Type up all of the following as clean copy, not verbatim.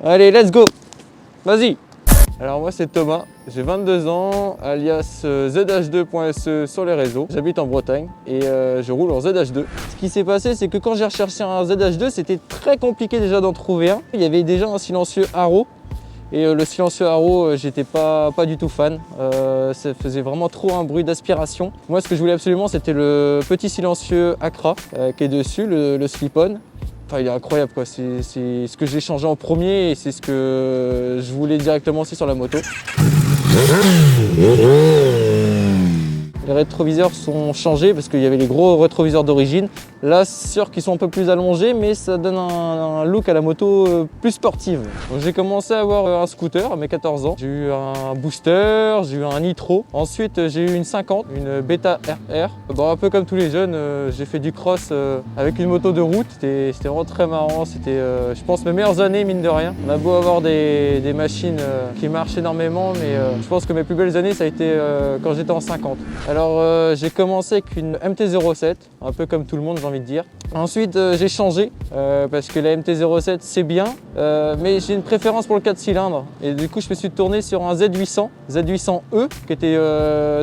Allez, let's go. Vas-y. Alors moi c'est Thomas, j'ai 22 ans, alias ZH2.SE sur les réseaux. J'habite en Bretagne et je roule en ZH2. Ce qui s'est passé, c'est que quand j'ai recherché un ZH2, c'était très compliqué déjà d'en trouver un. Il y avait déjà un silencieux Arrow. Et le silencieux Arrow, j'étais pas du tout fan. Ça faisait vraiment trop un bruit d'aspiration. Moi, ce que je voulais absolument, c'était le petit silencieux Acra qui est dessus, le slip-on. Enfin, il est incroyable quoi. C'est ce que j'ai changé en premier et c'est ce que je voulais directement aussi sur la moto. Les rétroviseurs sont changés parce qu'il y avait les gros rétroviseurs d'origine. Là, c'est sûr qu'ils sont un peu plus allongés, mais ça donne un look à la moto plus sportive. J'ai commencé à avoir un scooter à mes 14 ans. J'ai eu un booster, j'ai eu un nitro. Ensuite, j'ai eu une 50, une Beta RR. Bon, un peu comme tous les jeunes, j'ai fait du cross avec une moto de route. C'était vraiment très marrant. C'était, je pense, mes meilleures années, mine de rien. On a beau avoir des machines qui marchent énormément, mais je pense que mes plus belles années, ça a été quand j'étais en 50. Alors j'ai commencé avec une MT-07, un peu comme tout le monde j'ai envie de dire. Ensuite j'ai changé parce que la MT-07 c'est bien, mais j'ai une préférence pour le 4 cylindres. Et du coup je me suis tourné sur un Z800, Z800E qui était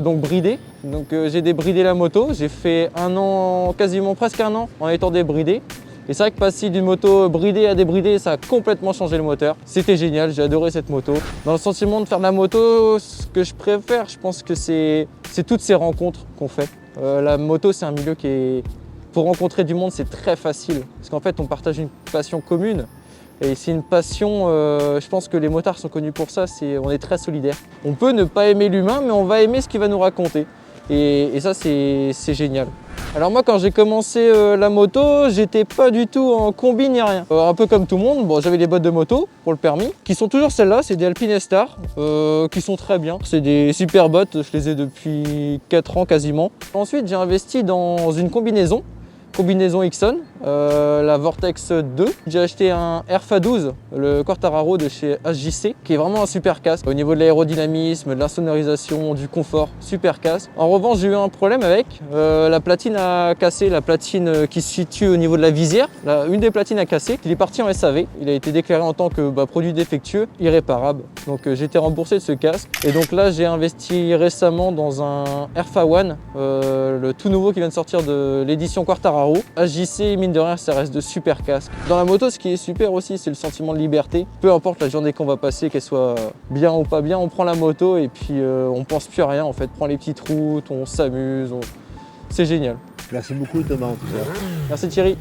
donc bridé. Donc j'ai débridé la moto, j'ai fait un an, quasiment presque un an en étant débridé. Et c'est vrai que passer d'une moto bridée à débridée, ça a complètement changé le moteur. C'était génial, j'ai adoré cette moto. Dans le sentiment de faire de la moto, ce que je préfère, je pense que c'est toutes ces rencontres qu'on fait. La moto, c'est un milieu qui est... Pour rencontrer du monde, c'est très facile. Parce qu'en fait, on partage une passion commune. Et c'est une passion, je pense que les motards sont connus pour ça, on est très solidaires. On peut ne pas aimer l'humain, mais on va aimer ce qu'il va nous raconter. Et ça, c'est génial. Alors moi, quand j'ai commencé la moto, j'étais pas du tout en combi ni rien. Un peu comme tout le monde, bon, j'avais des bottes de moto pour le permis, qui sont toujours celles-là, c'est des Alpine Star, qui sont très bien. C'est des super bottes, je les ai depuis 4 ans quasiment. Ensuite, j'ai investi dans une combinaison Ixon, la Vortex 2. J'ai acheté un RFA12, le Quartararo de chez HJC, qui est vraiment un super casque. Au niveau de l'aérodynamisme, de l'insonorisation, du confort, super casque. En revanche, j'ai eu un problème avec, la platine a cassé, la platine qui se situe au niveau de la visière. Une des platines a cassé, il est parti en SAV. Il a été déclaré en tant que produit défectueux, irréparable. Donc j'ai été remboursé de ce casque. Et donc là, j'ai investi récemment dans un RFA One, le tout nouveau qui vient de sortir de l'édition Quartararo. HJC, mine de rien, ça reste de super casques. Dans la moto, ce qui est super aussi, c'est le sentiment de liberté. Peu importe la journée qu'on va passer, qu'elle soit bien ou pas bien, on prend la moto et puis on pense plus à rien en fait. On prend les petites routes, on s'amuse, c'est génial. Merci beaucoup Thomas en tout cas. Merci Thierry.